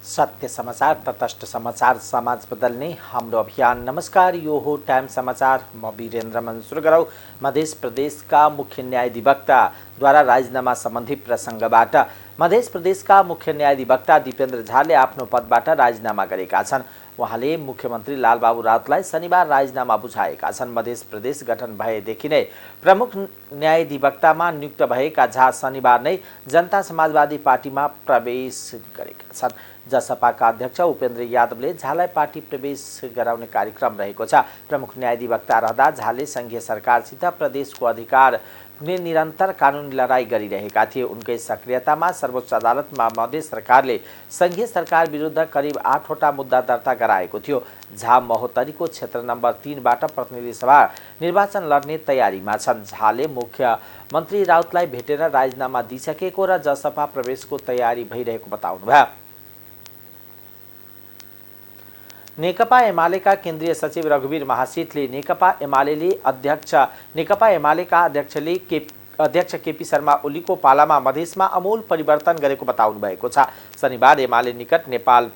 सत्य समाचार, तटस्थ समाचार, समाज बदल्ने हाम्रो अभियान। नमस्कार, यो हो टाइम समाचार। म वीरेन्द्र मन्सुर गरौँ। मध्य प्रदेशका मुख्य न्यायाधिवक्ताद्वारा राजीनामा सम्बन्धी प्रसङ्गबाट। मध्य प्रदेशका मुख्य न्यायाधिवक्ता दीपेन्द्र झाले आफ्नो पदबाट राजीनामा गरेका छन्। उहाँले मुख्यमन्त्री लालबाबु राउतलाई शनिबार राजीनामा बुझाएका छन्। मध्य प्रदेश गठन भएदेखि नै प्रमुख न्यायाधिवक्तामा नियुक्त भएका झा शनिबार नै जनता समाजवादी पार्टीमा प्रवेश गरेका छन्। जसपाका अध्यक्ष उपेन्द्र यादवले झालाई पार्टी प्रवेश गराउने कार्यक्रम रहेको छ। प्रमुख न्यायाधिवक्ता रहँदा झाले सङ्घीय सरकारसित प्रदेशको अधिकार हुने निरन्तर कानुनी लडाईँ गरिरहेका थिए। उनकै सक्रियतामा सर्वोच्च अदालतमा मध्य सरकारले सङ्घीय सरकार विरुद्ध करिब 8वटा मुद्दा दर्ता गराएको थियो। झा महोत्तरीको क्षेत्र नम्बर 3बाट प्रतिनिधि सभा निर्वाचन लड्ने तयारीमा छन्। झाले मुख्यमन्त्री राउतलाई भेटेर राजीनामा दिइसकेको र जसपा प्रवेशको तयारी भइरहेको बताउनुभयो। नेकपा एमालेका केन्द्रीय सचिव रघुवीर महासेठले नेकपा एमालेका अध्यक्ष केपी शर्मा ओलीको पालामा मधेसमा अमूल परिवर्तन गरेको बताउनु भएको छ। शनिबार एमाले निकट नेपाल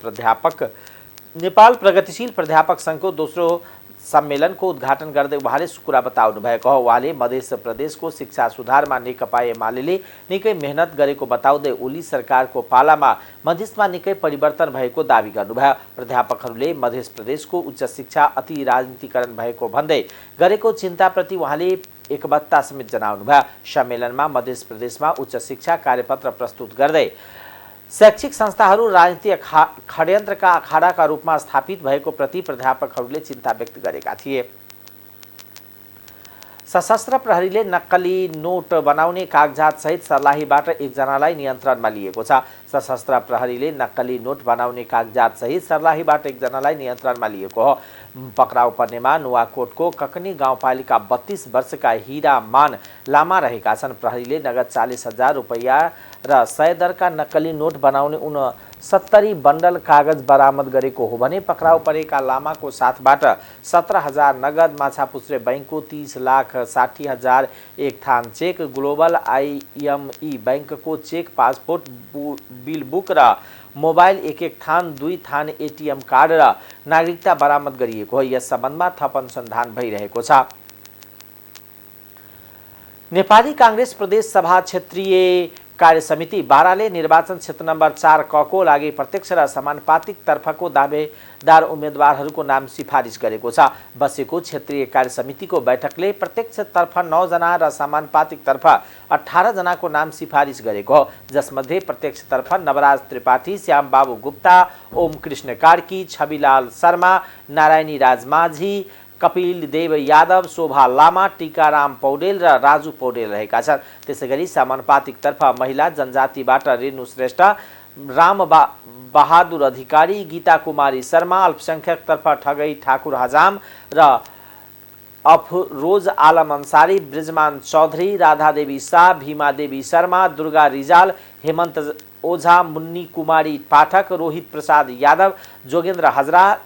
प्रगतिशील प्राध्यापक सङ्घको दोस्रो सम्मेलनको उद्घाटन गर्दै उहाँले कुरा बताउनु भएको हो। उहाँले मध्य प्रदेशको शिक्षा सुधारमा नेकपा एमालेले निकै मेहनत गरेको बताउँदै ओली सरकारको पालामा मधेसमा निकै परिवर्तन भएको दावी गर्नुभयो। प्राध्यापकहरूले मध्य प्रदेशको उच्च शिक्षा अति राजनीतिकरण भएको भन्दै गरेको चिन्ताप्रति उहाँले एकमतता समेत जनाउनुभयो। सम्मेलनमा मध्य प्रदेशमा उच्च शिक्षा कार्यपत्र प्रस्तुत गर्दै शैक्षिक संस्थाहरू राजनीतिक षड्यन्त्रका अखाडाका रूपमा स्थापित भएको प्रति प्राध्यापकहरूले चिन्ता व्यक्त गरेका थिए। सशस्त्र प्रहरीले नक्कली नोट बनाउने कागजात सहित सर्लाहीबाट एकजनालाई नियन्त्रणमा लिएको छ। सशस्त्र प्रहरीले नक्कली नोट बनाउने कागजात सहित सर्लाहीबाट एकजनालाई नियन्त्रणमा लिएको हो। पक्राउ पर्नेमा नुवाकोटको ककनी गाउँपालिका 32 वर्षका हीरामान लामा रहेका छन्। प्रहरीले नगद 40,000 रुपैयाँ र 100 दरका नक्कली नोट बनाउने 69 बन्डल कागज बरामद गरेको हो भने पक्राउ परेका लामाको साथबाट 17,000 नगद, माछापुच्छ्रे बैंकको 30,60,000 एक थान चेक, ग्लोबल IME बैंकको चेक, पासपोर्ट, बिल बुक र मोबाइल एक थान, 2 थान ATM कार्ड र नागरिकता बरामद गरिएको हो। यस सम्बन्धमा थप अनुसन्धान भइरहेको छ। नेपाली कांग्रेस प्रदेश सभा क्षेत्रीय कार्य समिति बाराले निर्वाचन क्षेत्र नम्बर 4 को लागि प्रत्यक्ष र समानुपातिक तर्फको दावेदार उम्मेदवारहरूको नाम सिफारिस गरेको छ। बसेको क्षेत्रीय कार्य समितिको बैठकले प्रत्यक्ष तर्फ 9 जना र समानुपातिक तर्फ 18 जनाको नाम सिफारिस गरेको हो। जसमध्ये प्रत्यक्ष तर्फ नवराज त्रिपाठी, श्यामबाबु गुप्ता, ओम कृष्ण कार्की, छविलाल शर्मा, नारायणी राज माझी, कपिल देव यादव, शोभा लामा, टीकाराम पौडेल र राजु पौडेल रहेका छन्। त्यसैगरी समानुपातिक तर्फ महिला जनजातिबाट रेणु श्रेष्ठ, राम बहादुर अधिकारी, गीता कुमारी शर्मा, अल्पसंख्यक तर्फ ठगई ठाकुर हजाम र अफरोज आलम अंसारी, ब्रिजमान चौधरी, राधा देवी शाह, भीमा देवी शर्मा, दुर्गा रिजाल, हेमन्त ओझा, मुन्नी कुमारी पाठक, रोहित प्रसाद यादव, जोगेन्द्र हजरा,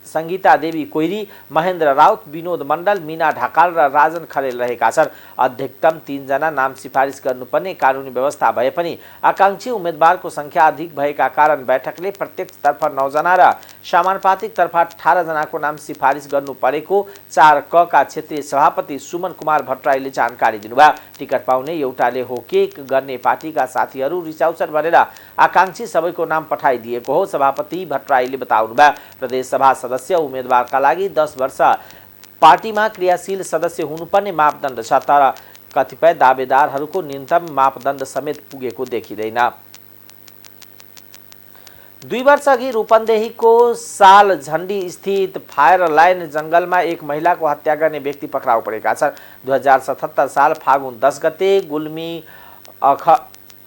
संगीता देवी कोइरी, महेन्द्र राउत, विनोद मण्डल, मीना ढकाल र राजन खरेल रहेका छन्। अधिकतम 3 जना नाम सिफारिस गर्नुपर्ने कानुनी व्यवस्था भए पनि आकांक्षी उम्मेदवारको संख्या अधिक भएका कारण बैठकले प्रत्यक्ष तर्फ 9 जना र समानुपातिक तर्फ 18 जनाको नाम सिफारिस गर्नु परेको 4 का क्षेत्रीय सभापति सुमन कुमार भट्टराईले जानकारी दिनुभयो। टिकट पाउने एउटाले हो के गर्ने पार्टीका साथीहरू रिसाउँछन् भनेर आकांक्षी सबैको नाम पठाइदिएको हो सभापति भट्टराईले बताउनुभयो। प्रदेश सभा सदस्य उम्मेदवारका लागि 10 वर्ष पार्टीमा क्रियाशील सदस्य हुनुपर्ने मापदण्ड छ, तर कतिपय दावेदारहरूको न्यूनतम मापदण्ड समेत पुगेको देखिँदैन। 2 वर्ष अघि रूपन्देहीको साल झण्डी स्थित फायर लाइन जंगलमा एक महिलाको हत्या गर्ने व्यक्ति पक्राउ परेका छन्। 2077 साल फागुन 10 गते गुल्मी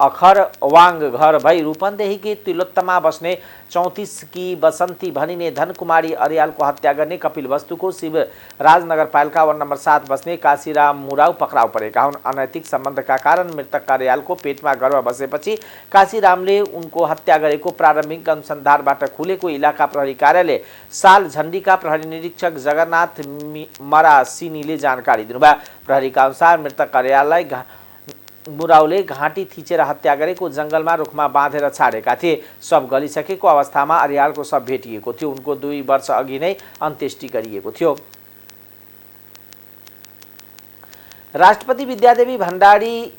अखरवाङ घर भई रूपन्देहीकी तिलोत्तमा बस्ने 34 की बसन्ती भनिने धनकुमारी अर्यालको हत्या गर्ने कपिल वस्तुको शिव राजनगरपालिका वार्ड नम्बर 7 बस्ने काशीराम मुराउ पक्राउ परेका हुन्। अनैतिक सम्बन्धका कारण मृतक अर्यालको पेटमा गर्भ बसेपछि काशीरामले उनको हत्या गरेको प्रारम्भिक अनुसन्धानबाट खुलेको इलाका प्रहरी कार्यालय साल झण्डीका प्रहरी निरीक्षक जगन्नाथ मरासिनीले जानकारी दिनुभयो। प्रहरीका अनुसार मृतक अर्याललाई मुराउले घाँटी थिचेर हत्या गरेको जंगलमा रुखमा बाँधेर छाडेका थिए। शव गलिसकेको अवस्थामा अर्यालको शव भेटिएको थियो। उनको 2 वर्ष अघि नै अन्त्येष्टि गरिएको थियो। राष्ट्रपति विद्यादेवी भण्डारी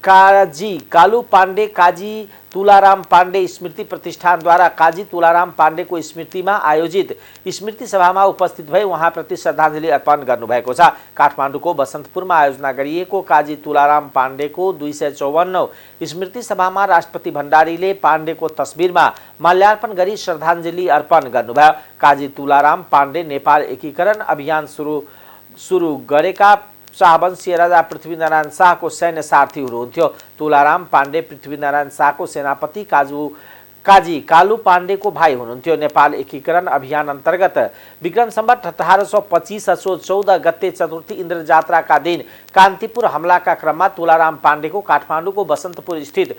काजी कालू पाण्डे काजी तुलाराम पाण्डे स्मृति प्रतिष्ठानद्वारा काजी तुलाराम पाण्डेको स्मृतिमा आयोजित स्मृति सभामा उपस्थित भई उहाँप्रति श्रद्धाञ्जली अर्पण गर्नुभएको छ। काठमाडौँको बसन्तपुरमा आयोजना गरिएको काजी तुलाराम पाण्डेको 254औं स्मृति सभामा राष्ट्रपति भण्डारीले पाण्डेको तस्बिरमा माल्यार्पण गरी श्रद्धाञ्जली अर्पण गर्नुभयो। काजी तुलाराम पाण्डे नेपाल एकीकरण अभियान सुरु गरेका शाहवंशीय राजा पृथ्वीनारायण शाहको सैन्य सारथी हुनुहुन्थ्यो। तुलाराम पाण्डे पृथ्वीनारायण शाहको सेनापति काजी कालू पाण्डेको भाइ हुनुहुन्थ्यो। नेपाल एकीकरण अभियान अन्तर्गत विक्रम सम्वत 1825 असोज 14 गते चतुर्थी इन्द्र जात्राका दिन कान्तिपुर हमलाका क्रममा तुलाराम पाण्डेको काठमाडौँको बसन्तपुर स्थित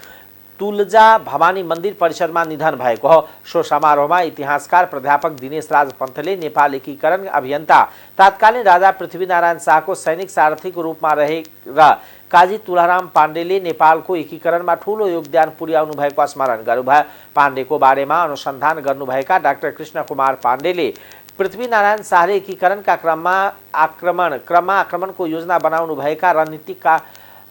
तुलजा भवानी मन्दिर परिसरमा निधन भएको हो। सो समारोहमा इतिहासकार प्राध्यापक दिनेश राज पन्थले नेपाल एकीकरण अभियन्ता तत्कालीन राजा पृथ्वीनारायण शाहको सैनिक सारथीको रूपमा रहेर काजी तुलाराम पाण्डेले नेपालको एकीकरणमा ठूलो योगदान पुर्याउनु भएको स्मरण गर्नुभयो। पाण्डेको बारेमा अनुसन्धान गर्नुभएका डाक्टर कृष्ण कुमार पाण्डेले पृथ्वीनारायण शाहले एकीकरणका क्रममा आक्रमणको योजना बनाउनु भएका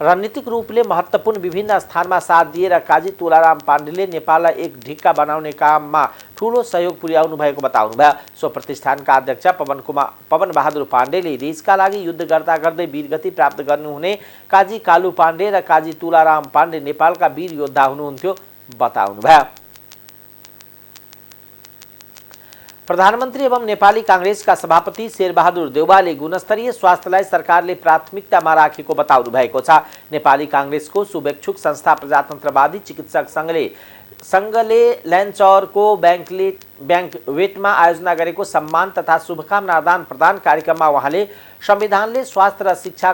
रणनीतिक रूपले महत्त्वपूर्ण विभिन्न स्थानमा साथ दिएर काजी तुलाराम पाण्डेले नेपाललाई एक ढिक्का बनाउने काममा ठूलो सहयोग पुर्याउनु भएको बताउनुभयो। सो प्रतिष्ठानका अध्यक्ष पवन बहादुर पाण्डेले देशका लागि युद्ध गर्दा गर्दै वीरगति प्राप्त गर्नुहुने काजी कालू पाण्डे र काजी तुलाराम पाण्डे नेपालका वीर योद्धा हुनुहुन्थ्यो बताउनुभयो। प्रधानमन्त्री एवं नेपाली कांग्रेसका सभापति शेरबहादुर देउवाले गुणस्तरीय स्वास्थ्यलाई सरकारले प्राथमिकतामा राखेको बताउनु भएको छ। नेपाली कांग्रेसको शुभेच्छुक संस्था प्रजातन्त्रवादी चिकित्सक संघले लैनचौरको बैंकवेटमा आयोजना गरेको सम्मान तथा शुभकामना आदान प्रदान कार्यक्रममा उहाँले संविधानले स्वास्थ्य र शिक्षा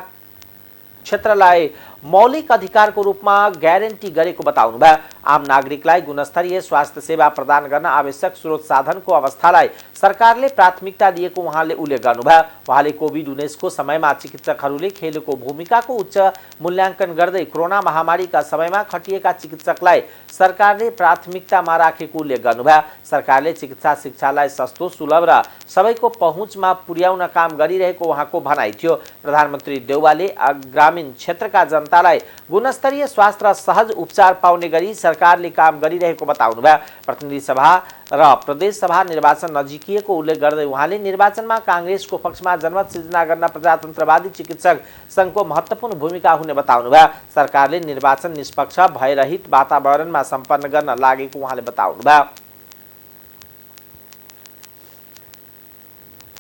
क्षेत्रलाई मौलिक अधिकारको रूपमा ग्यारेन्टी गरेको बताउनुभयो। आम नागरिकलाई गुणस्तरीय स्वास्थ्य सेवा प्रदान गर्न आवश्यक स्रोत साधनको अवस्थालाई सरकारले प्राथमिकता दिएको उहाँले उल्लेख गर्नुभयो। उहाँले कोभिड-19 को समयमा चिकित्सकहरूले खेलेको भूमिकाको उच्च मूल्याङ्कन गर्दै कोरोना महामारीका समयमा खटिएका चिकित्सकलाई सरकारले प्राथमिकतामा राखेको उल्लेख गर्नुभयो। सरकारले चिकित्सा शिक्षालाई सस्तो सुलभ र सबैको पहुँचमा पुर्याउन काम गरिरहेको उहाँको भनाइ थियो। प्रधानमन्त्री देउवाले ग्रामीण क्षेत्रका जनतालाई गुणस्तरीय स्वास्थ्य र सहज उपचार पाउने गरी सरकारले काम गरिरहेको बताउनुभयो। प्रतिनिधि सभा र प्रदेश सभा निर्वाचन नजिकिएको उल्लेख गर्दै उहाँले निर्वाचनमा कांग्रेसको पक्षमा जनमत सिर्जना गर्न प्रजातन्त्रवादी चिकित्सक संघको महत्त्वपूर्ण भूमिका हुने बताउनुभयो। सरकारले निर्वाचन निष्पक्ष भयरहित वातावरणमा सम्पन्न गर्न लागेको उहाँले बताउनुभयो।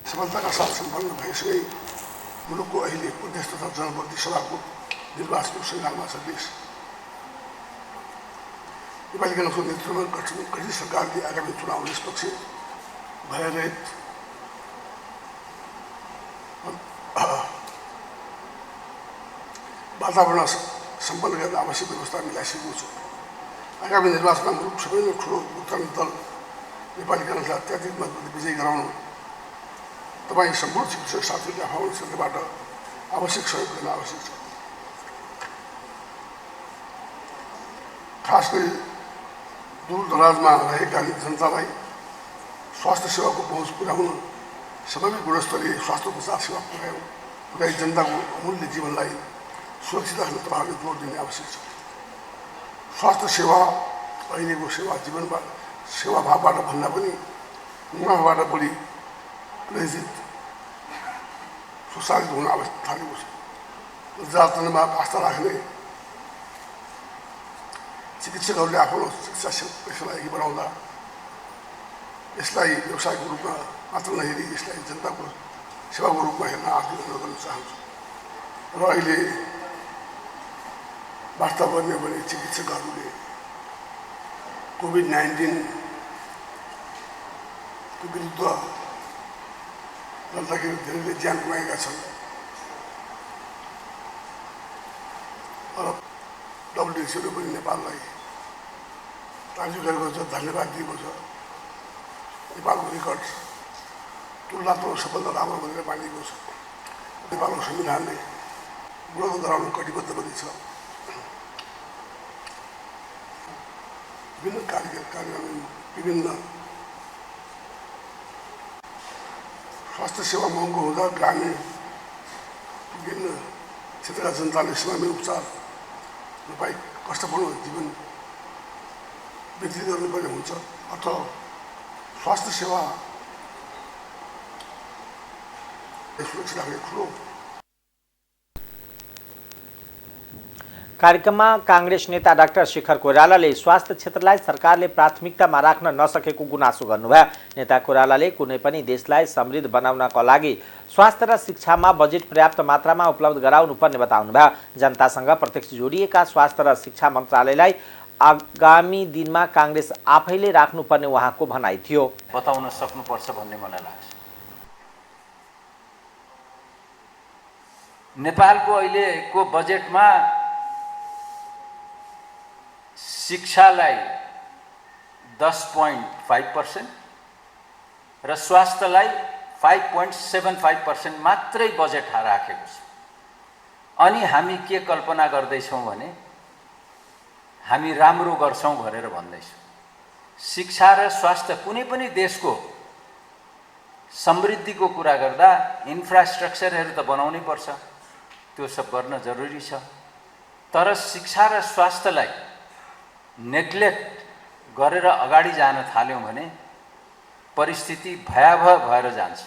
सफलताका साथ सम्पन्न भइसके मुलुकको अहिले प्रदेश तथा जनप्रति सभाको निर्वाचनको सङ्घालमा छ देश। नेपाली कांग्रेसको नेतृत्वमा गठित सरकारले आगामी चुनाव निष्पक्ष भयरहित वातावरण सम्पन्न गर्न आवश्यक व्यवस्था मिलाइसकेको छ। आगामी निर्वाचनमा मुलुक सबैभन्दा ठुलो लोकतान्त्रिक दल नेपाली कांग्रेसलाई अत्याधिक मतले विजयी गराउन तपाईँ सम्पूर्ण चिकित्सक साथीहरूले आफ्नो क्षेत्रबाट आवश्यक सहयोग गर्न आवश्यक छ। खास गरी दूरदराजमा रहेका जनतालाई स्वास्थ्य सेवाको पहुँच पुर्याउन सबैले गुणस्तरीय स्वास्थ्य उपचार सेवा पुर्याई जनताको अमूल्य जीवनलाई सुरक्षित राख्न तपाईँहरूले जोड दिने आवश्यक छ। स्वास्थ्य सेवा अहिलेको सेवाभावबाट भन्दा पनि मुनाफाबाट बढी प्रेरित सुशासित हुन थालेको छ। जातमा आस्था राख्ने चिकित्सकहरूले आफ्नो चिकित्सा पेसालाई अघि बढाउँदा यसलाई व्यवसायको रूपमा मात्र नहेरी यसलाई जनताको सेवाको रूपमा हेर्न आग्रह गर्न चाहन्छु। र अहिले वास्तव गर्ने भने चिकित्सकहरूले कोभिड-19 को विरुद्ध लड्दाखेरि धेरैले ज्यान गुमाएका छन् र WHOले पनि नेपाललाई तारिफ गरेको छ, धन्यवाद दिएको छ। नेपालको रेकर्ड तुलनात्मक सबभन्दा राम्रो भनेर मानिएको छ। नेपालको संविधानले ग्रहण गराउन कटिबद्ध पनि छ। विभिन्न कार्यक्रम विभिन्न स्वास्थ्य सेवा महँगो हुँदा ग्रामीण विभिन्न क्षेत्रका जनताले समयमै उपचार नपाई कष्टपूर्ण जीवन व्यतीत गर्नुपर्ने हुन्छ अथवा स्वास्थ्य सेवा सुरक्षा राख्ने ठुलो। कार्यक्रममा कांग्रेस नेता डाक्टर शेखर कोइरालाले स्वास्थ्य क्षेत्रलाई सरकारले प्राथमिकतामा राख्न नसकेको गुनासो गर्नुभयो। नेता कोइरालाले कुनै पनि देशलाई समृद्ध बनाउनका लागि स्वास्थ्य र शिक्षामा बजेट पर्याप्त मात्रामा उपलब्ध गराउनुपर्ने बताउनुभयो। जनतासँग प्रत्यक्ष जोडिएका स्वास्थ्य र शिक्षा मन्त्रालयलाई आगामी दिनमा कांग्रेस आफैले राख्नुपर्ने उहाँको भनाइ थियो। बताउन सक्नुपर्छ भन्ने मलाई लाग्छ। नेपालको अहिलेको बजेटमा शिक्षालाई 10.5% र स्वास्थ्यलाई 5.75% मात्रै बजेट राखेको छ। अनि हामी के कल्पना गर्दैछौँ भने हामी राम्रो गर्छौँ भनेर भन्दैछौँ। शिक्षा र स्वास्थ्य कुनै पनि देशको समृद्धिको कुरा गर्दा इन्फ्रास्ट्रक्चरहरू त बनाउनै पर्छ, त्यो सब गर्न जरुरी छ। तर शिक्षा र स्वास्थ्यलाई नेग्लेक्ट गरेर अगाडि जान थाल्यौँ भने परिस्थिति भयावह भएर जान्छ।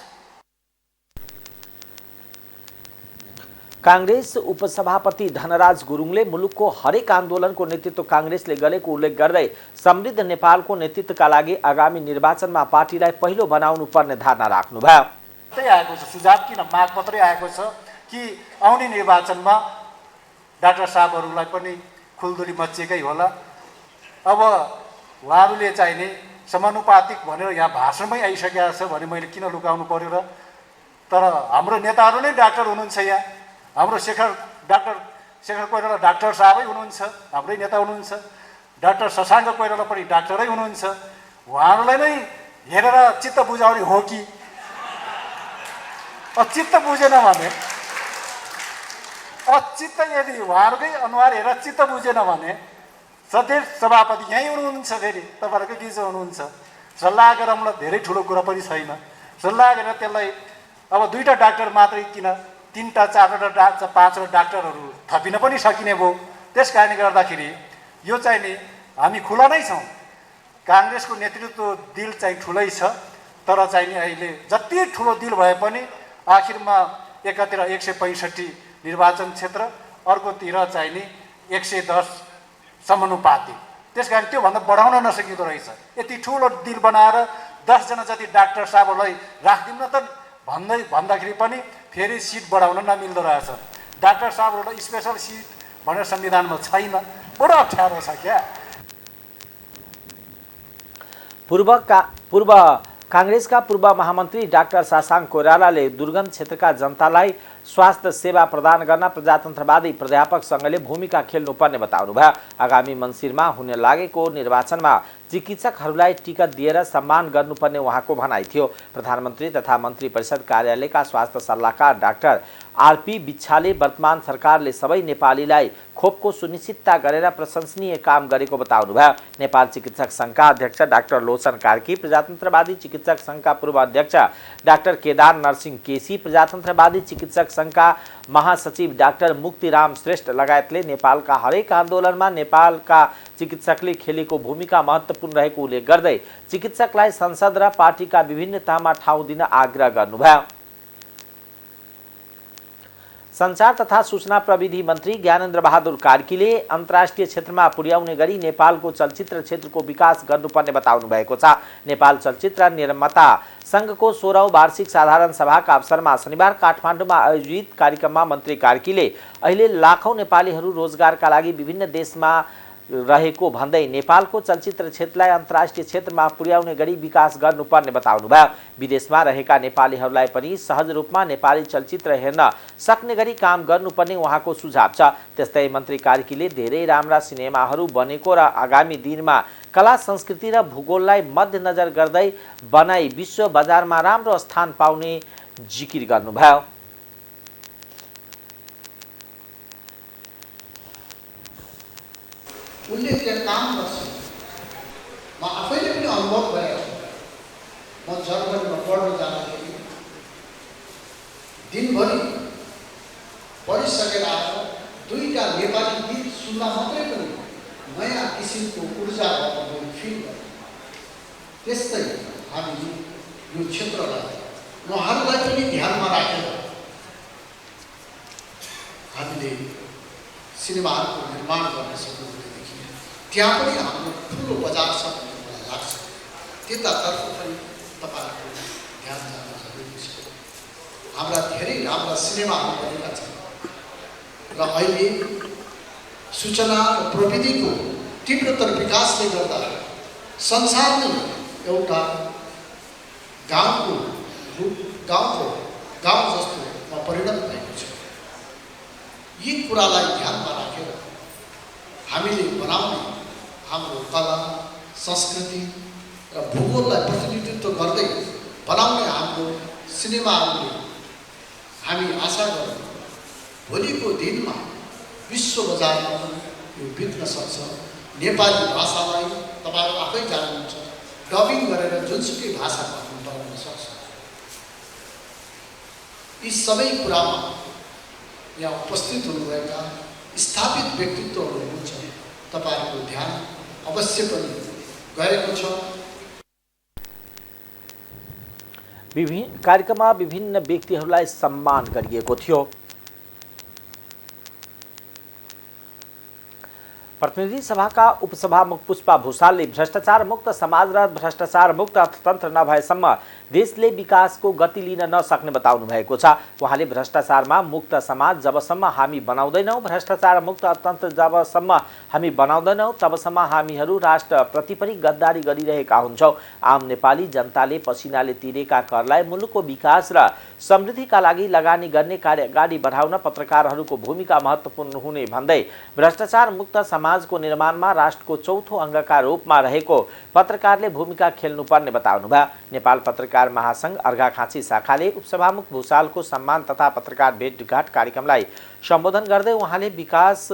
कांग्रेस उपसभापति धनराज गुरुङले मुलुकको हरेक आन्दोलनको नेतृत्व कांग्रेसले गरेको उल्लेख गर्दै समृद्ध नेपालको नेतृत्वका लागि आगामी निर्वाचनमा पार्टीलाई पहिलो बनाउनु पर्ने धारणा राख्नुभयो। आएको छ सुझाव, किन मागपत्रै आएको छ कि आउने निर्वाचनमा डाक्टर साहबहरूलाई पनि खुलदुली मचिएकै होला। अब उहाँहरूले चाहिने समानुपातिक भनेर यहाँ भाषणमै आइसकेको छ भने मैले किन लुकाउनु पर्यो र? तर हाम्रो नेताहरू नै डाक्टर हुनुहुन्छ। यहाँ हाम्रो डाक्टर शेखर कोइराला डाक्टर साहबै हुनुहुन्छ, हाम्रै नेता हुनुहुन्छ। डाक्टर शशाङ्क कोइराला पनि डाक्टरै हुनुहुन्छ। उहाँहरूलाई नै हेरेर चित्त बुझाउने हो कि? चित्त बुझेन भने, चित्त यदि उहाँहरूकै अनुहार हेरेर चित्त बुझेन भने सधैँ सभापति यहीँ हुनुहुन्छ, फेरि तपाईँहरूकै बिचमा हुनुहुन्छ। सल्लाह गरौँला, धेरै ठुलो कुरा पनि छैन। सल्लाह गरेर त्यसलाई अब 2टा डाक्टर मात्रै किन 3टा 4टा 5वटा डाक्टरहरू थपिन पनि सकिने भयो। त्यस कारणले गर्दाखेरि यो चाहिँ नि हामी खुला नै छौँ। काङ्ग्रेसको नेतृत्व दिल चाहिँ ठुलै छ, तर चाहिँ नि अहिले जति ठुलो दिल भए पनि आखिरमा एकातिर 165 निर्वाचन क्षेत्र, अर्कोतिर चाहिँ नि 110 समानुपातिक। त्यस कारण त्योभन्दा बढाउन नसकिँदो रहेछ। यति ठुलो दिल बनाएर 10 जना जति डाक्टर साहबहरूलाई राखिदिउँ न त भन्दाखेरि पनि फेरि सिट बढाउन नमिल्दो रहेछ। डाक्टर साहबहरूलाई स्पेसल सिट भनेर संविधानमा छैन, बडो अप्ठ्यारो छ क्या। पूर्व कांग्रेसका पूर्व महामन्त्री डाक्टर शशाङ्क कोइरालाले दुर्गम क्षेत्रका जनतालाई स्वास्थ्य सेवा प्रदान गर्न प्रजातन्त्रवादी प्राध्यापक सङ्घले भूमिका खेल्नुपर्ने बताउनुभयो। आगामी मङ्सिरमा हुने लागेको निर्वाचनमा चिकित्सकहरूलाई टिकट दिएर सम्मान गर्नुपर्ने उहाँको भनाइ थियो। प्रधानमन्त्री तथा मन्त्री परिषद कार्यालयका स्वास्थ्य सल्लाहकार डाक्टर आरपी बिच्छाले वर्तमान सरकारले सबै नेपालीलाई खोपको सुनिश्चितता गरेर प्रशंसनीय काम गरेको बताउनुभयो। नेपाल चिकित्सक सङ्घका अध्यक्ष डाक्टर लोचन कार्की, प्रजातन्त्रवादी चिकित्सक सङ्घका पूर्व अध्यक्ष डाक्टर केदार नरसिंह केसी, प्रजातन्त्रवादी चिकित्सक सङ्घका महासचिव डाक्टर मुक्तिराम श्रेष्ठ लगायतले नेपालका हरेक आन्दोलनमा नेपालका चिकित्सकले खेलेको भूमिका महत्त्वपूर्ण रहेको उल्लेख गर्दै चिकित्सकलाई संसद र पार्टीका विभिन्न तहमा ठाउँ दिन आग्रह गर्नुभयो। संचार तथा सूचना प्रविधि मन्त्री ज्ञानेन्द्र बहादुर कार्कीले अन्तर्राष्ट्रिय क्षेत्रमा पुर्याउने गरी नेपालको चलचित्र क्षेत्रको विकास गर्नुपर्ने बताउनु भएको छ। नेपाल चलचित्र निर्माता संघको 16औं वार्षिक साधारण सभाका अवसरमा शनिबार काठमाडौँमा आयोजित कार्यक्रममा मन्त्री कार्कीले अहिले लाखौं नेपालीहरू रोजगारका लागि विभिन्न देशमा रहेको भन्दै नेपालको चलचित्र क्षेत्रलाई अन्तर्राष्ट्रिय क्षेत्रमा पुर्याउने गरी विकास गर्नुपर्ने बताउनुभयो। विदेशमा रहेका नेपालीहरूलाई पनि सहज रूपमा नेपाली चलचित्र हेर्न सक्ने गरी काम गर्नुपर्ने उहाँको सुझाव छ। त्यस्तै मन्त्री कार्कीले धेरै राम्रा सिनेमाहरू बनेको र आगामी दिनमा कला संस्कृति र भूगोललाई मध्यनजर गर्दै बनाई विश्व बजारमा राम्रो स्थान पाउने जिकिर गर्नुभयो। उनले त्यहाँ काम गर्छ, म आफैले पनि अनुभव गरेको छु। म जर्मनीमा पढ्न जाँदाखेरि दिनभरि पढिसकेर आएर 2टा नेपाली गीत सुन्दा मात्रै पनि नयाँ किसिमको ऊर्जा भएको फिल गर्छु। त्यस्तै हामीले यो क्षेत्रलाई उहाँहरूलाई पनि ध्यानमा राखेर हामीले सिनेमाहरूको निर्माण गर्न सक्यौँ भनेदेखि त्यहाँ पनि हाम्रो ठुलो बजार छ भन्ने मलाई लाग्छ। त्यतातर्फ पनि तपाईँहरूको ध्यान जान जरुरी छ। हाम्रा धेरै राम्रा सिनेमाहरू बनेका छन् र अहिले सूचना र प्रविधिको तीव्रतर विकासले गर्दा संसार नै एउटा गाउँको गाउँ जस्तोमा परिणत भएको छ। यी कुरालाई ध्यानमा राखेर हामीले बनाउने हाम्रो कला, संस्कृति र भूगोललाई प्रतिनिधित्व गर्दै बनाउने हाम्रो सिनेमाहरूले हामी आशा गर्छौँ भोलिको दिनमा विश्व बजारमा पनि यो बित्न सक्छ। नेपाली भाषालाई तपाईहरु आफै जान्नुहुन्छ, डबिङ गरेर जुनसुकै भाषामा बनाउन सक्छ। यी सबै कुरामा यहाँ उपस्थित हुनुभएका स्थापित व्यक्तित्वहरू हुनुहुन्छ, तपाईहरुको ध्यान अवश्य पनि गएको छ। कार्यक्रममा विभिन्न व्यक्तिहरूलाई सम्मान गरिएको थियो। प्रतिनिधि सभाका उपसभामुख पुष्पा भूषालले भ्रष्टाचार मुक्त समाज र भ्रष्टाचार मुक्त अर्थतन्त्र नभएसम्म देशले विकासको गति लिन नसक्ने बताउनु भएको छ। उहाँले भ्रष्टाचारमा मुक्त समाज जबसम्म हामी बनाउँदैनौँ, भ्रष्टाचार मुक्त अर्थतन्त्र जबसम्म हामी बनाउँदैनौँ, तबसम्म हामीहरू राष्ट्रप्रति पनि गद्दारी गरिरहेका हुन्छौँ। आम नेपाली जनताले पसिनाले तिरेका करलाई मुलुकको विकास र समृद्धिका लागि लगानी गर्ने कार्य अगाडि बढाउन पत्रकारहरूको भूमिका महत्त्वपूर्ण हुने भन्दै भ्रष्टाचार मुक्त समाजको निर्माणमा राष्ट्रको चौथो अङ्गका रूपमा रहेको पत्रकारले भूमिका खेल्नुपर्ने बताउनुभयो। नेपाल पत्रकार महासंघ अर्घाखाँची शाखाले उपसभामुख भूषालको सम्मान तथा पत्रकार भेटघाट कार्यक्रमलाई सम्बोधन गर्दै उहाँले विकास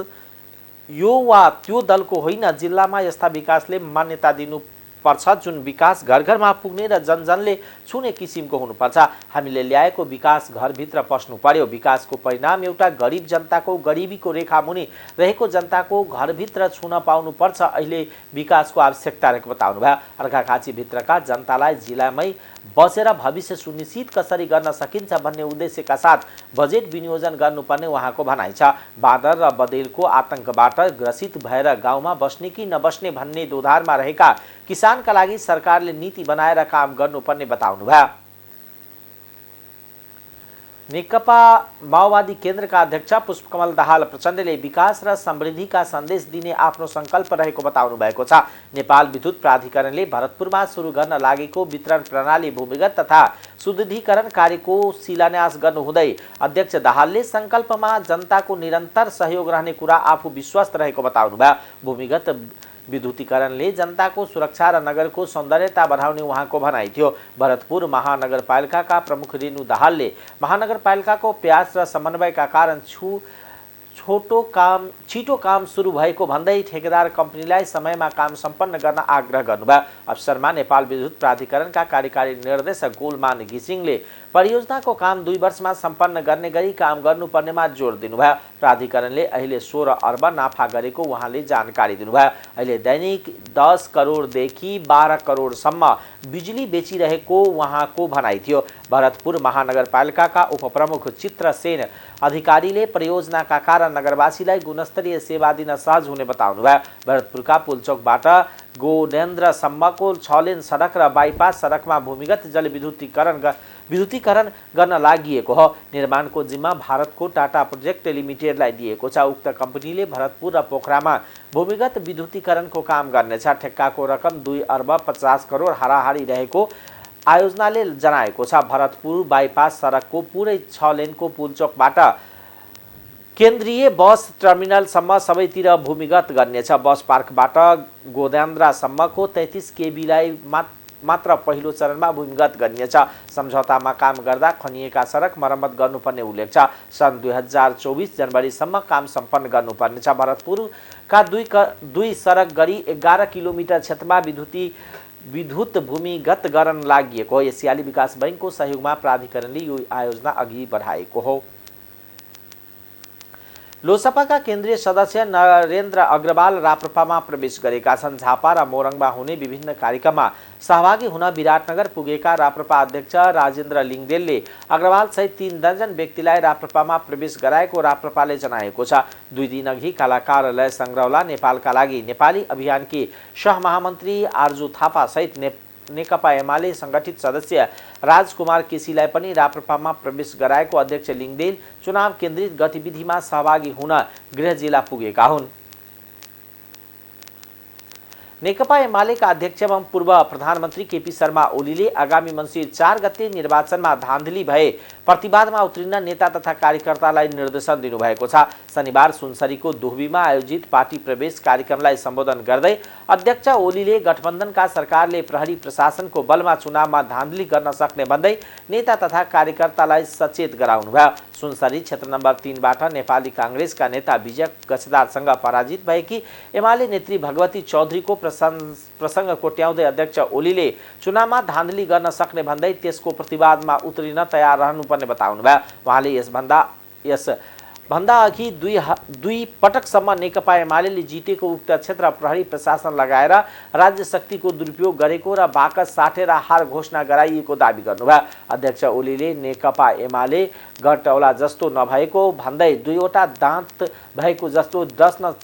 यो वा त्यो दलको होइन, जिल्लामा यस्ता विकासले मान्यता दिनुपर्छ जुन विकास घर घरमा पुग्ने र जनजनले छुने किसिमको हुनुपर्छ। हामीले ल्याएको विकास घरभित्र पस्नु पर्यो। विकासको परिणाम एउटा गरिब जनताको गरिबीको रेखा मुनि रहेको जनताको घरभित्र छुन पाउनुपर्छ। अहिले विकासको आवश्यकता रहेको बताउनुभयो। अर्घाखाँचीभित्रका जनतालाई जिल्लामै बसेर भविष्य सुनिश्चित कसरी गर्न सकिन्छ भन्ने उद्देश्यका साथ बजेट विनियोजन गर्नुपर्ने उहाँको भनाइ छ। बाँदर र बँदेलको आतंकबाट ग्रसित भएर गाउँमा बस्ने कि नबस्ने भन्ने दोधारमा रहेका किसानका लागि सरकारले नीति बनाएर काम गर्नुपर्ने बताउनुभयो। नेकपा माओवादी केन्द्रका अध्यक्ष पुष्पकमल दाहाल प्रचण्डले विकास र समृद्धिका सन्देश दिने आफ्नो संकल्प रहेको बताउनु भएको छ। नेपाल विद्युत प्राधिकरणले भरतपुरमा सुरु गर्न लागेको वितरण प्रणाली भूमिगत तथा सुदृढीकरण कार्यको शिलान्यास गर्नुहुँदै अध्यक्ष दाहालले संकल्पमा जनताको निरन्तर सहयोग रहने कुरा आफू विश्वस्त रहेको बताउनुभयो। भूमिगत विद्युतीकरणले जनताको सुरक्षा र नगरको सौन्दर्यता बढाउने उहाँको भनाइ थियो। भरतपुर महानगरपालिकाका प्रमुख रेणु दाहालले महानगरपालिकाको प्रयास र समन्वयका कारण छिटो काम सुरु भएको भन्दै ठेकेदार कम्पनीलाई समयमा काम सम्पन्न गर्न आग्रह गर्नुभयो। अवसरमा नेपाल विद्युत प्राधिकरणका कार्यकारी निर्देशक गोलमान घिसिङले परियोजनाको काम 2 वर्षमा सम्पन्न गर्ने गरी काम गर्नुपर्नेमा जोड दिनुभयो। प्राधिकरणले अहिले 16 अर्ब नाफा गरेको उहाँले जानकारी दिनुभयो। अहिले दैनिक 10 करोडदेखि 12 करोडसम्म बिजुली बेचिरहेको उहाँको भनाइ थियो। भरतपुर महानगरपालिकाका उपप्रमुख चित्र सेन अधिकारीले परियोजनाका कारण नगरवासीलाई गुणस्तरीय सेवा दिन सहज हुने बताउनुभयो। भरतपुरका पुलचोकबाट गोडेन्द्रसम्मको 6 लेन सडक र बाइपास सडकमा भूमिगत जल विद्युतीकरण गर्न लागि हो। निर्माणको जिम्मा भारतको टाटा प्रोजेक्ट लिमिटेडलाई दिएको छ। उक्त कम्पनीले भरतपुर र पोखरामा भूमिगत विद्युतीकरणको काम गर्नेछ। ठेक्काको रकम 2 अर्ब 50 करोड हाराहारी रहेको आयोजनाले जनाएको छ। भरतपुर बाइपास सडकको पुरै 6 लेनको पुलचोकबाट केन्द्रीय बस टर्मिनलसम्म सबैतिर भूमिगत गर्नेछ। बस पार्कबाट गोदेन्द्रसम्मको 33 केबीलाई मात्र पहिलो चरणमा भूमिगत गरिनेछ। सम्झौतामा काम गर्दा खनिएका सडक मर्मत गर्नुपर्ने उल्लेख छ। सन् 2024 जनवरीसम्म काम सम्पन्न गर्नुपर्नेछ। भरतपुरका दुई सडक गरी 11 किलोमिटर क्षेत्रमा विद्युत भूमिगत गर्न लागि एसियाली विकास बैंकको सहयोगमा प्राधिकरणले यो आयोजना अघि बढाएको हो। लोसपाका केन्द्रीय सदस्य नरेन्द्र अग्रवाल राप्रपामा प्रवेश गरेका छन्। झापा र मोरङमा हुने विभिन्न कार्यक्रममा सहभागी हुन विराटनगर पुगेका राप्रपा अध्यक्ष राजेन्द्र लिङदेलले अग्रवाल सहित 3 दर्जन व्यक्तिलाई राप्रपामा प्रवेश गराएको राप्रपाले जनाएको छ। 2 दिनअघि कलाकारलय संग्रौला नेपालका लागि नेपाली अभियानकी सहमहामन्त्री आर्जु थापा सहित नेकपा एमाले संगठित सदस्य राजकुमार केसीलाई पनि राप्रपामा प्रवेश गराएको अध्यक्ष लिङदेल चुनाव केन्द्रित गतिविधिमा सहभागी हुन गृह जिल्ला पुगेका हुन्। नेकपा एमालेका अध्यक्ष एवं पूर्व प्रधानमन्त्री केपी शर्मा ओलीले आगामी मङ्सिर 4 गते निर्वाचनमा धाँधली भए प्रतिवादमा उत्रिन नेता तथा कार्यकर्तालाई निर्देशन दिनुभएको छ। शनिबार सुनसरीको दुहबीमा आयोजित पार्टी प्रवेश कार्यक्रमलाई सम्बोधन गर्दै अध्यक्ष ओलीले गठबन्धनका सरकारले प्रहरी प्रशासनको बलमा चुनावमा धाँधली गर्न सक्ने भन्दै नेता तथा कार्यकर्तालाई सचेत गराउनुभयो। सुनसरी क्षेत्र नम्बर 3 बाट नेपाली कांग्रेसका नेता विजय गछदारसँग पराजित भएकी एमाले नेत्री भगवती चौधरीको प्रसङ्ग कोट्याउँदै अध्यक्ष ओलीले चुनावमा धाँधली गर्न सक्ने भन्दै त्यसको प्रतिवादमा उत्रिन तयार रहनुपर्ने बताउनुभयो। उहाँले यसभन्दा अघि दुई पटकसम्म नेकपा एमाले जितेको उक्त क्षेत्र प्रहरी प्रशासन लगाएर राज्य शक्तिको दुरुपयोग गरेको र बाकस साटेर हार घोषणा गराइएको दाबी गर्नुभयो। अध्यक्ष ओलीले नेकपा एमाले गठौला जस्तो नभएको भन्दै 2वटा दाँत भएको जस्तो डस्न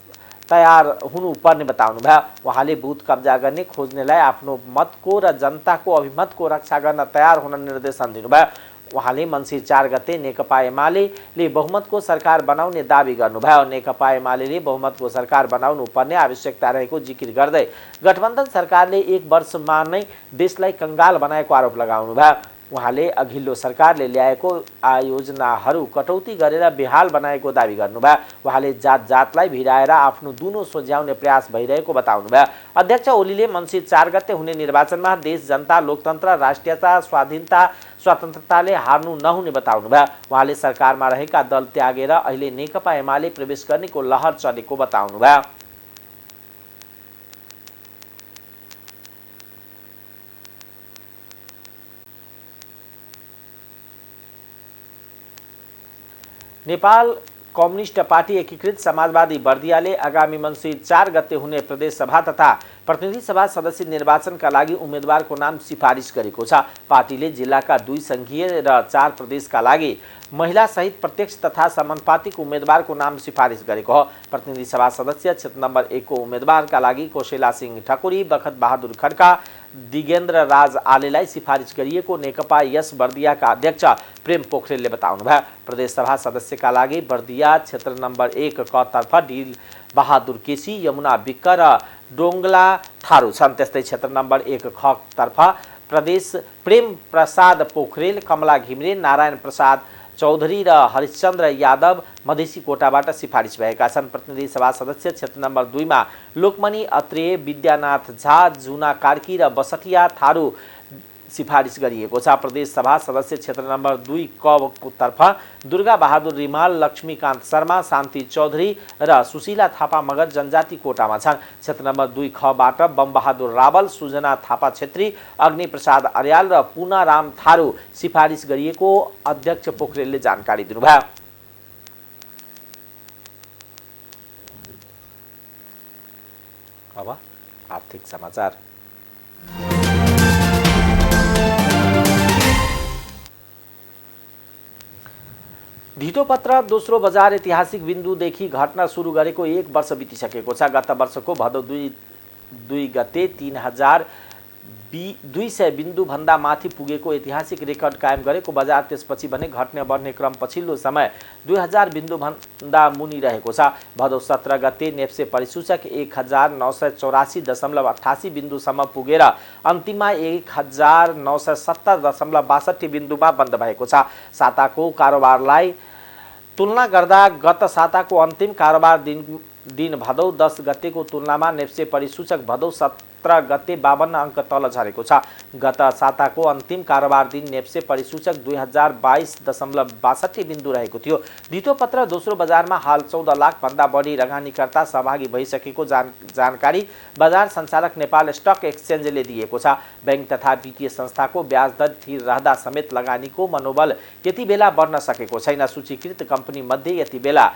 तयार हुनुपर्ने बताउनुभयो। उहाँले बुथ कब्जा गर्ने खोज्नेलाई आफ्नो मतको र जनताको अभिमतको रक्षा गर्न तयार हुन निर्देशन दिनुभयो। उहाँले मङ्सिर 4 गते नेकपा एमाले बहुमतको सरकार बनाउने दाबी गर्नुभयो। नेकपा एमाले बहुमतको सरकार बनाउनु पर्ने आवश्यकता रहेको जिकिर गर्दै गठबन्धन सरकारले 1 वर्षमा नै देशलाई कंगाल बनाएको आरोप लगाउनुभयो। उहाँले अघिल्लो सरकारले ल्याएको आयोजनाहरू कटौती गरेर बेहाल बनाएको दाबी गर्नुभयो। उहाँले जातलाई भिडाएर आफ्नो दुनो सोझ्याउने प्रयास भइरहेको बताउनुभयो। अध्यक्ष ओलीले मङ्सिर 4 गते हुने निर्वाचनमा देश जनता लोकतन्त्र राष्ट्रियता स्वाधीनता स्वतन्त्रताले हार्नु नहुने बताउनुभयो। उहाँले सरकारमा रहेका दल त्यागेर अहिले नेकपा एमाले प्रवेश गर्नेको लहर चलेको बताउनुभयो। नेपाल कम्युनिस्ट पार्टी एकीकृत समाजवादी बर्दियाले आगामी मङ्सिर 4 गते हुने प्रदेश सभा तथा प्रतिनिधि सभा सदस्य निर्वाचनका लागि उम्मेदवारको नाम सिफारिस गरेको छ। पार्टीले जिल्लाका 2 संघीय र 4 प्रदेशका लागि महिला सहित प्रत्यक्ष तथा समानुपातिक उम्मेदवारको नाम सिफारिस गरेको हो। प्रतिनिधि सभा सदस्य क्षेत्र नम्बर 1 को उम्मेदवारका लागि कोशेला सिंह ठकुरी, बखत बहादुर खड्का, दिगेन्द्र राज आलेलाई सिफारिस गरिएको नेकपा यस बर्दियाका अध्यक्ष प्रेम पोखरेलले बताउनुभयो। प्रदेश सभा सदस्यका लागि बर्दिया क्षेत्र नम्बर 1 क तर्फ डिल बहादुर केसी, यमुना विक्क र डोङ्गला थारू छन्। त्यस्तै क्षेत्र नम्बर 1 ख तर्फ प्रदेश प्रेम प्रसाद पोखरेल, कमला घिमिरे, नारायण प्रसाद चौधरी र हरिश्चन्द्र यादव मधेसी कोटाबाट सिफारिस भएका छन्। प्रतिनिधि सभा सदस्य क्षेत्र नम्बर 2 मा लोकमणि अत्रेय, विद्यानाथ झा, जुना कार्की र बसटिया थारू सिफारिस गरिएको छ। प्रदेश सभा सदस्य क्षेत्र नम्बर 2 क तर्फ दुर्गा बहादुर रिमाल, लक्ष्मीकान्त शर्मा, शान्ति चौधरी र सुशीला थापा मगर जनजाति कोटामा छन्। क्षेत्र नम्बर 2 ख बाट बम बहादुर रावल, सुजना थापा छेत्री, अग्नि प्रसाद अर्याल र पुना राम थारू सिफारिस गरिएको अध्यक्ष पोखरेलले जानकारी दिनुभयो। अब आर्थिक समाचार। धितोपत्र दोस्रो बजार ऐतिहासिक बिन्दुदेखि घट्न सुरु गरेको 1 वर्ष बितिसकेको छ। गत वर्षको भदौ 2 गते 3200 बिन्दुभन्दा माथि पुगेको ऐतिहासिक रेकर्ड कायम गरेको बजार त्यसपछि भने घट्ने बढ्ने क्रम पछिल्लो समय 2000 बिन्दुभन्दा मुनि रहेको छ। भदौ 17 गते नेप्से परिसूचक 1984.88 बिन्दुसम्म पुगेर अन्तिममा 1970.62 बिन्दुमा बन्द भएको छ। साताको कारोबारलाई तुलना गर्दा गत साताको अन्तिम कारोबार दिन भदौ 10 गतेको तुलनामा नेप्से परिसूचक भदौ 17 गते 52 अङ्क तल झरेको छ। गत साताको अन्तिम कारोबार दिन नेप्से परिसूचक 2022.62 बिन्दु रहेको थियो। धितोपत्र दोस्रो बजारमा हाल 14 लाख भन्दा बढी लगानीकर्ता सहभागी भइसकेको जानकारी बजार सञ्चालक नेपाल स्टक एक्सचेन्जले दिएको छ। बैंक तथा वित्तीय संस्थाको ब्याज दर स्थिर रहँदा समेत लगानीको मनोबल यति बेला बढ्न सकेको छैन। सूचीकृत कम्पनी मध्ये यति बेला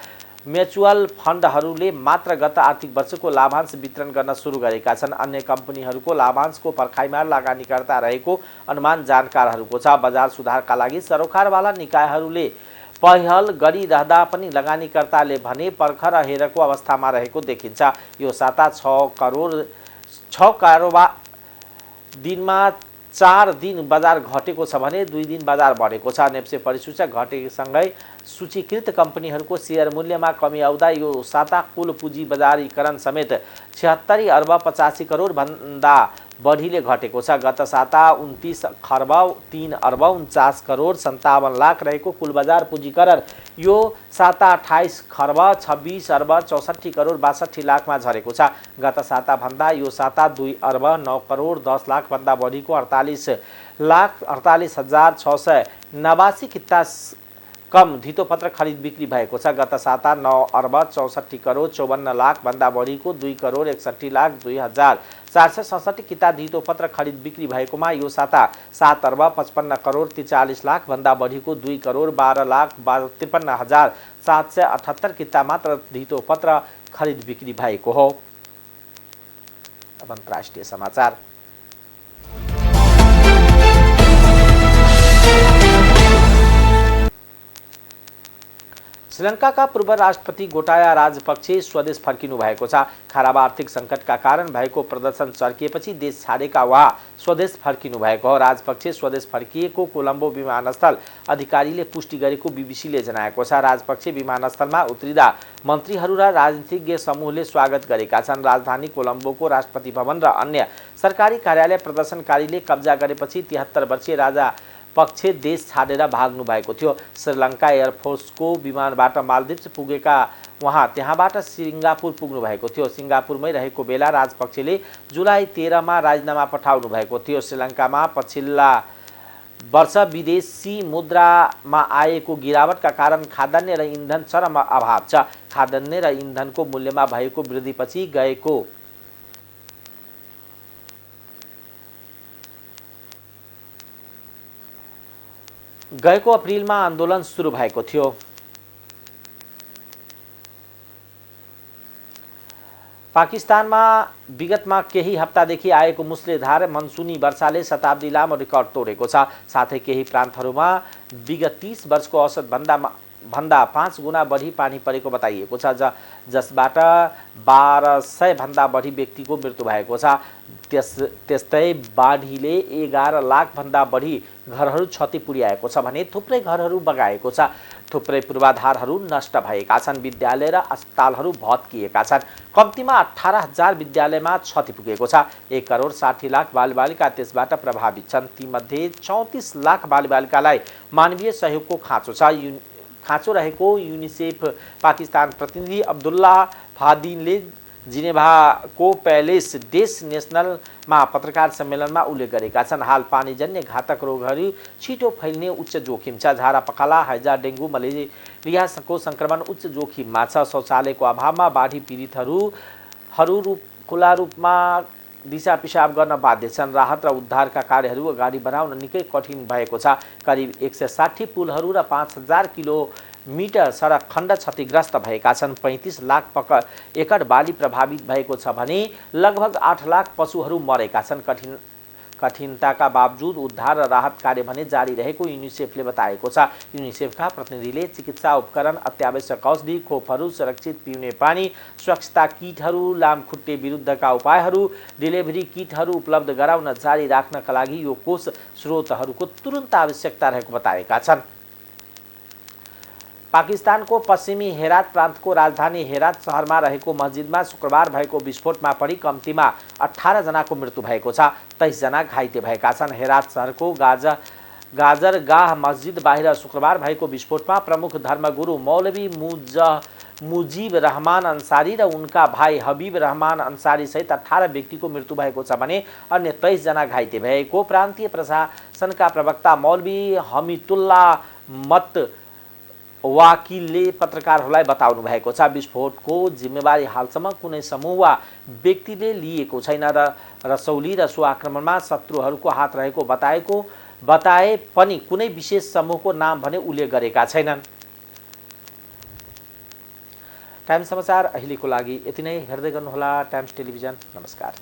म्युचुअल फन्डहरूले मात्र गत आर्थिक वर्षको लाभांश वितरण गर्न सुरु गरेका छन्। अन्य कम्पनीहरूको लाभांशको पर्खाइमा लगानीकर्ता रहेको अनुमान जानकारहरूको छ। बजार सुधारका लागि सरोकारवाला निकायहरूले पहल गरिरहँदा पनि लगानीकर्ताले भने पर्ख र हेरको अवस्थामा रहेको देखिन्छ। यो साता 6 कारोबार दिनमा 4 दिन बजार घटेको छ भने 2 दिन बजार बढेको छ। नेप्से परिसूचक घटेसँगै सूचीकृत कम्पनीहरूको सेयर मूल्यमा कमी आउँदा यो साता कुल पुँजी बजारीकरण समेत 76 अर्ब 85 करोड भन्दा बढीले घटेको छ। गत साता 29 खर्ब 3 अर्ब 49 करोड 57 लाख रहेको कुल बजार पुँजीकरण यो साता 28 खर्ब 26 अर्ब 64 करोड 62 लाखमा झरेको छ। गत साता भन्दा यो साता 2 अर्ब 9 करोड 10 लाख भन्दा बढीको 48,48,689 किता कम धितोपत्र खरिद बिक्री भएको छ। गत साता 9 अर्ब 64 करोड 54 लाख भन्दा बढीको 2 करोड 61 लाख 2,467 किता धितोपत्र खरिद बिक्री भएकोमा यो साता 7 अर्ब 55 करोड 43 लाख भन्दा बढीको 2 करोड 12 लाख 53,778 किता मात्र धितोपत्र खरिद बिक्री भएको हो। अब अन्तर्राष्ट्रिय समाचार। श्रीलङ्काका पूर्व राष्ट्रपति गोटाया राजपक्षे स्वदेश फर्किनु भएको छ। खराब आर्थिक सङ्कटका कारण भएको प्रदर्शन चर्किएपछि देश छाडेका उहाँ स्वदेश फर्किनु भएको हो। राजपक्षे स्वदेश फर्किएको कोलम्बो विमानस्थल अधिकारीले पुष्टि गरेको बीबीसीले जनाएको छ। राजपक्षे विमानस्थलमा उत्रिँदा मन्त्रीहरू र राजनीतिज्ञ समूहले स्वागत गरेका छन्। राजधानी कोलम्बोको राष्ट्रपति भवन र अन्य सरकारी कार्यालय प्रदर्शनकारीले कब्जा गरेपछि 73 वर्षीय राजा पक्षे देश छाडेर भाग्नु भएको थियो। श्रीलङ्का एयरफोर्सको विमानबाट मालदिप्स पुगेका उहाँ त्यहाँबाट सिङ्गापुर पुग्नु भएको थियो। सिङ्गापुरमै रहेको बेला राजपक्षले जुलाई 13 मा राजीनामा पठाउनु भएको थियो। श्रीलङ्कामा पछिल्ला वर्ष विदेशी मुद्रामा आएको गिरावटका कारण खाद्यान्न र इन्धन चरम अभाव छ। खाद्यान्न र इन्धनको मूल्यमा भएको वृद्धिपछि गएको अप्रिलमा आन्दोलन सुरु भएको थियो। पाकिस्तानमा विगतमा केही हप्तादेखि आएको मुसलधार मनसुनी वर्षाले शताब्दी लामो रेकर्ड तोडेको छ। साथै केही प्रान्तहरूमा विगत 30 वर्षको औसत भन्दा 5 गुणा बढी पानी परेको बताइएको छ, जसबाट 1200 भन्दा बढी व्यक्तिको मृत्यु भएको छ। त्यस्तै बाढीले 11 लाख भन्दा बढी घरहरू क्षति पुर्याएको छ भने थुप्रै घरहरू बगाएको छ। थुप्रै पूर्वाधारहरू नष्ट भएका छन्। विद्यालय र अस्पतालहरू भत्किएका छन्। कम्तीमा 18,000 विद्यालयमा क्षति पुगेको छ। 1 करोड 60 लाख बालबालिका त्यसबाट प्रभावित छन्। तीमध्ये 34 लाख बालबालिकालाई मानवीय सहयोगको खाँचो रहेको युनिसेफ पाकिस्तान प्रतिनिधि अब्दुल्ला फादिनले जिनेभाको प्यालेस डेस नेसनलमा पत्रकार सम्मेलनमा उल्लेख गरेका छन्। हाल पानीजन्य घातक रोगहरू छिटो फैल्ने उच्च जोखिम छ। झाडा पखाला, हैजा, डेङ्गु, मलेरियाको सङ्क्रमण उच्च जोखिममा छ। शौचालयको अभावमा बाढी पीडितहरू खुला रूपमा दिशा पिसाब गर्न बाध्य छन्। राहत र उद्धारका कार्यहरू अगाडि बढाउन निकै कठिन भएको छ। करिब 160 पुलहरू र 5000 किलोमिटर सडक खण्ड क्षतिग्रस्त भएका छन्। 35 लाख एकड बाली प्रभावित भएको छ भने लगभग 8 लाख पशुहरू मरेका छन्। कठिनताका बावजुद उद्धार र राहत कार्य भने जारी रहेको युनिसेफले बताएको छ। युनिसेफका प्रतिनिधिले चिकित्सा उपकरण, अत्यावश्यक औषधि, खोपहरू, सुरक्षित पिउने पानी, स्वच्छता किटहरू, लामखुट्टे विरुद्धका उपायहरू, डेलिभरी किटहरू उपलब्ध गराउन जारी राख्नका लागि यो कोष स्रोतहरूको तुरुन्त आवश्यकता रहेको बताएका छन्। पाकिस्तानको पश्चिमी हेरात प्रान्तको राजधानी हेरात शहरमा रहेको मस्जिदमा शुक्रबार भएको विस्फोटमा परि कम्तीमा 18 जनाको मृत्यु भएको छ। 23 जना घाइते भएका छन्। हेरात शहरको गाजरगाह मस्जिद बाहिर शुक्रबार भएको विस्फोटमा प्रमुख धर्मगुरु मौलवी मुजीब रहमान अंसारी र उनका भाइ हबीब रहमान अंसारी सहित 18 व्यक्तिको मृत्यु भएको छ भने अन्य 23 जना घाइते भएको प्रान्तीय प्रशासनका प्रवक्ता मौलवी हमिदुल्लाह मत वाकिलले पत्रकारहरूलाई बताउनु भएको छ। विस्फोटको जिम्मेवारी हालसम्म कुनै समूह वा व्यक्तिले लिएको छैन र रसौली र सो आक्रमणमा शत्रुहरूको हात रहेको बताए पनि कुनै विशेष समूहको नाम भने उल्लेख गरेका छैनन्। टाइम्स समाचार अहिलेको लागि यति नै। हेर्दै गर्नुहोला टाइम्स टेलिभिजन। नमस्कार।